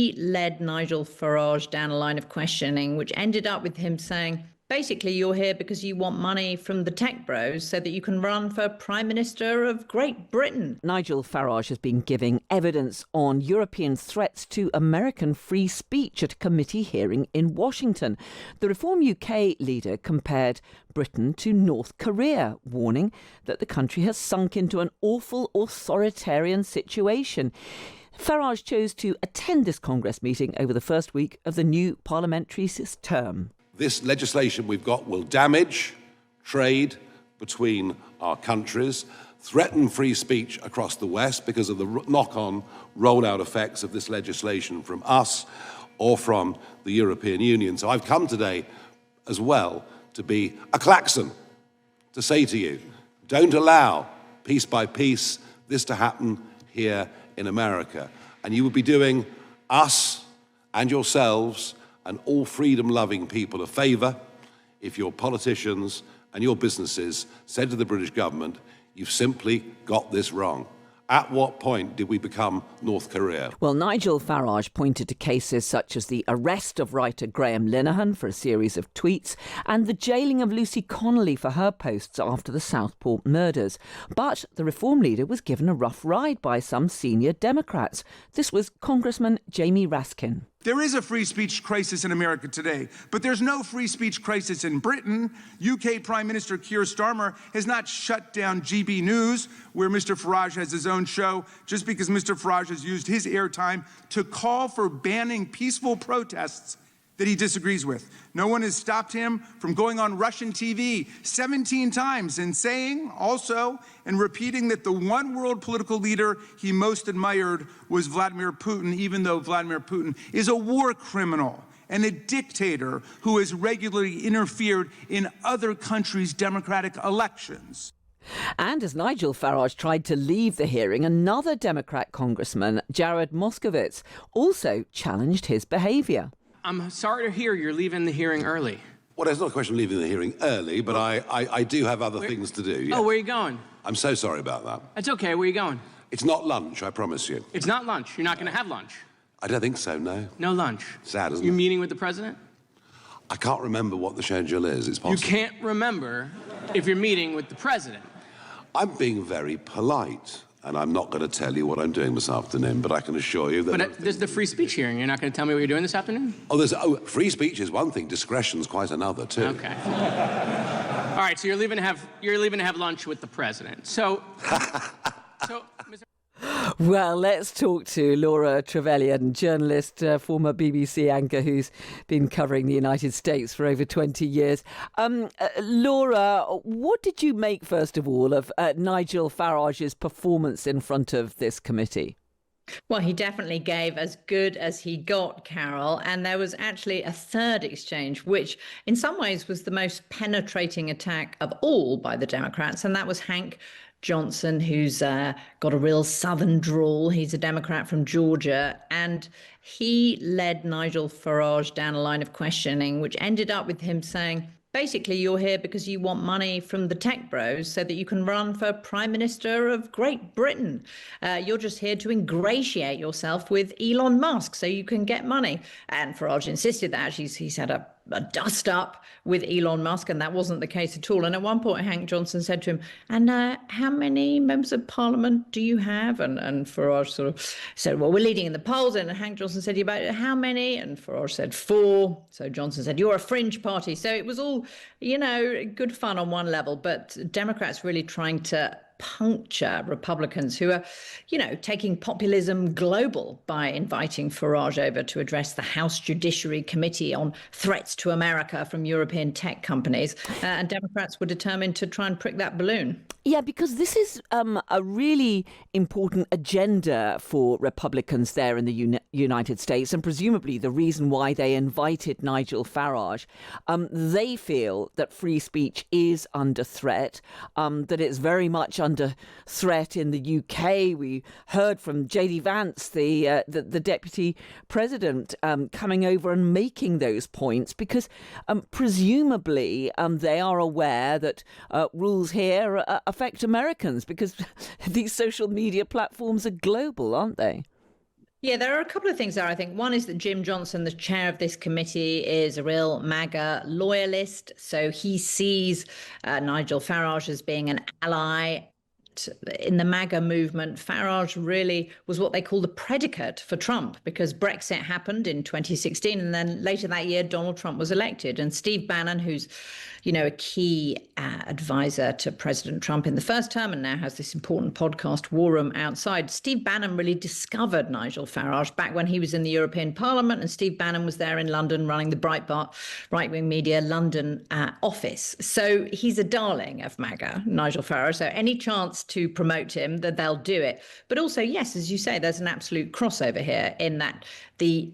he led Nigel Farage down a line of questioning, which ended up with him saying, basically, you're here because you want money from the tech bros so that you can run for Prime Minister of Great Britain. Nigel Farage has been giving evidence on European threats to American free speech at a committee hearing in Washington. The Reform UK leader compared Britain to North Korea, warning that the country has sunk into an awful authoritarian situation. Farage chose to attend this Congress meeting over the first week of the new parliamentary term. This legislation we've got will damage trade between our countries, threaten free speech across the West because of the knock-on rollout effects of this legislation from us or from the European Union. So I've come today as well to be a klaxon, to say to you, don't allow, piece by piece, this to happen here in America. And you would be doing us and yourselves and all freedom-loving people a favour if your politicians and your businesses said to the British government, you've simply got this wrong. At what point did we become North Korea? Well, Nigel Farage pointed to cases such as the arrest of writer Graham Linehan for a series of tweets and the jailing of Lucy Connolly for her posts after the Southport murders. But the Reform leader was given a rough ride by some senior Democrats. This was Congressman Jamie Raskin. There is a free speech crisis in America today, but there's no free speech crisis in Britain. UK Prime Minister Keir Starmer has not shut down GB News, where Mr. Farage has his own show, just because Mr. Farage has used his airtime to call for banning peaceful protests that he disagrees with. No one has stopped him from going on Russian TV 17 times and saying also and repeating that the one world political leader he most admired was Vladimir Putin, even though Vladimir Putin is a war criminal and a dictator who has regularly interfered in other countries' democratic elections. And as Nigel Farage tried to leave the hearing, another Democrat congressman, Jared Moskowitz, also challenged his behaviour. I'm sorry to hear you're leaving the hearing early. Well, it's not a question of leaving the hearing early, but I do have other things to do. Yes. Oh, where are you going? I'm so sorry about that. That's okay. Where are you going? It's not lunch, I promise you. It's not lunch. You're not going to have lunch. I don't think so, no. No lunch. Sad, isn't it? You're meeting with the president? I can't remember what the schedule is. It's possible. You can't remember if you're meeting with the president. I'm being very polite, and I'm not going to tell you what I'm doing this afternoon, but I can assure you that... But there's the free speech hearing. You're not going to tell me what you're doing this afternoon? Free speech is one thing. Discretion's quite another, too. Okay. All right, so you're leaving to have lunch with the president. So Mr. Well, let's talk to Laura Trevelyan, journalist, former BBC anchor who's been covering the United States for over 20 years. Laura, what did you make, first of all, of Nigel Farage's performance in front of this committee? Well, he definitely gave as good as he got, Carol. And there was actually a third exchange, which in some ways was the most penetrating attack of all by the Democrats. And that was Hank Johnson, who's got a real southern drawl. He's a Democrat from Georgia. And he led Nigel Farage down a line of questioning, which ended up with him saying, basically, you're here because you want money from the tech bros so that you can run for Prime Minister of Great Britain. You're just here to ingratiate yourself with Elon Musk so you can get money. And Farage insisted that he's had a dust up with Elon Musk, and that wasn't the case at all. And at one point, Hank Johnson said to him, and how many members of parliament do you have? And Farage sort of said, well, we're leading in the polls. And Hank Johnson said, about how many? And Farage said 4. So Johnson said, you're a fringe party. So it was all, good fun on one level, but Democrats really trying to puncture Republicans who are, taking populism global by inviting Farage over to address the House Judiciary Committee on threats to America from European tech companies. And Democrats were determined to try and prick that balloon. Yeah, because this is a really important agenda for Republicans there in the United States, and presumably the reason why they invited Nigel Farage. They feel that free speech is under threat, that it's very much under threat in the UK. We heard from J.D. Vance, the deputy president, coming over and making those points because presumably they are aware that rules here affect Americans because these social media platforms are global, aren't they? Yeah, there are a couple of things there, I think. One is that Jim Johnson, the chair of this committee, is a real MAGA loyalist. So he sees Nigel Farage as being an ally in the MAGA movement. Farage really was what they call the predicate for Trump, because Brexit happened in 2016, and then later that year, Donald Trump was elected. And Steve Bannon, who's, a key advisor to President Trump in the first term and now has this important podcast, War Room Outside. Steve Bannon really discovered Nigel Farage back when he was in the European Parliament, and Steve Bannon was there in London running the Breitbart right-wing media London office. So he's a darling of MAGA, Nigel Farage. So any chance to promote him, that they'll do it. But also, yes, as you say, there's an absolute crossover here in that the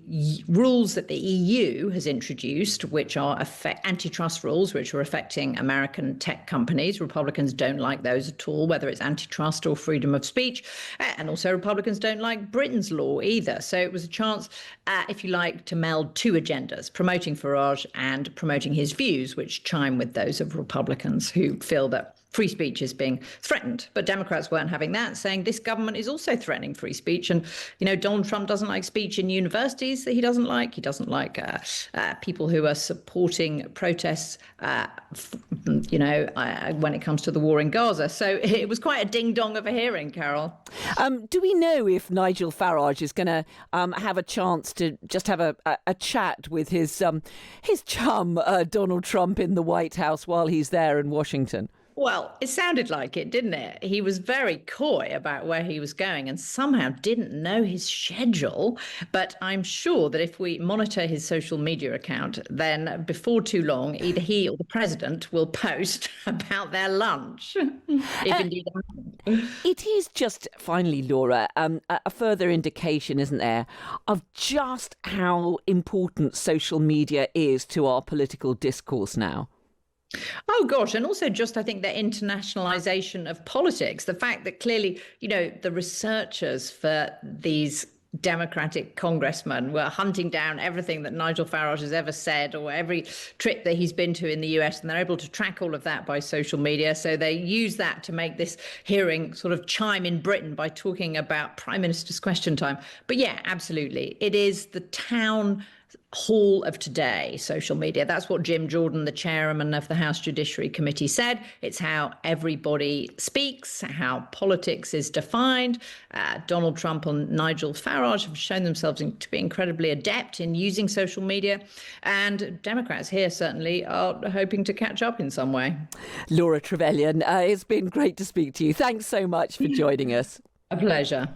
rules that the EU has introduced, which are antitrust rules, which are affecting American tech companies. Republicans don't like those at all, whether it's antitrust or freedom of speech. And also Republicans don't like Britain's law either. So it was a chance, if you like, to meld two agendas, promoting Farage and promoting his views, which chime with those of Republicans who feel that free speech is being threatened. But Democrats weren't having that, saying this government is also threatening free speech. And, Donald Trump doesn't like speech in universities that he doesn't like. He doesn't like people who are supporting protests, when it comes to the war in Gaza. So it was quite a ding-dong of a hearing, Carol. Do we know if Nigel Farage is going to have a chance to just have a chat with his chum, Donald Trump, in the White House while he's there in Washington? Well, it sounded like it, didn't it? He was very coy about where he was going and somehow didn't know his schedule. But I'm sure that if we monitor his social media account, then before too long, either he or the president will post about their lunch, if indeed that happens. It is just, finally, Laura, a further indication, isn't there, of just how important social media is to our political discourse now. Oh, gosh. And also just, I think, the internationalization of politics, the fact that clearly, the researchers for these Democratic congressmen were hunting down everything that Nigel Farage has ever said or every trip that he's been to in the US, and they're able to track all of that by social media. So they use that to make this hearing sort of chime in Britain by talking about Prime Minister's question time. But yeah, absolutely. It is the town hall of today, social media. That's what Jim Jordan, the chairman of the House Judiciary Committee, said. It's how everybody speaks, how politics is defined. Donald Trump and Nigel Farage have shown themselves to be incredibly adept in using social media. And Democrats here certainly are hoping to catch up in some way. Laura Trevelyan, it's been great to speak to you. Thanks so much for joining us. A pleasure.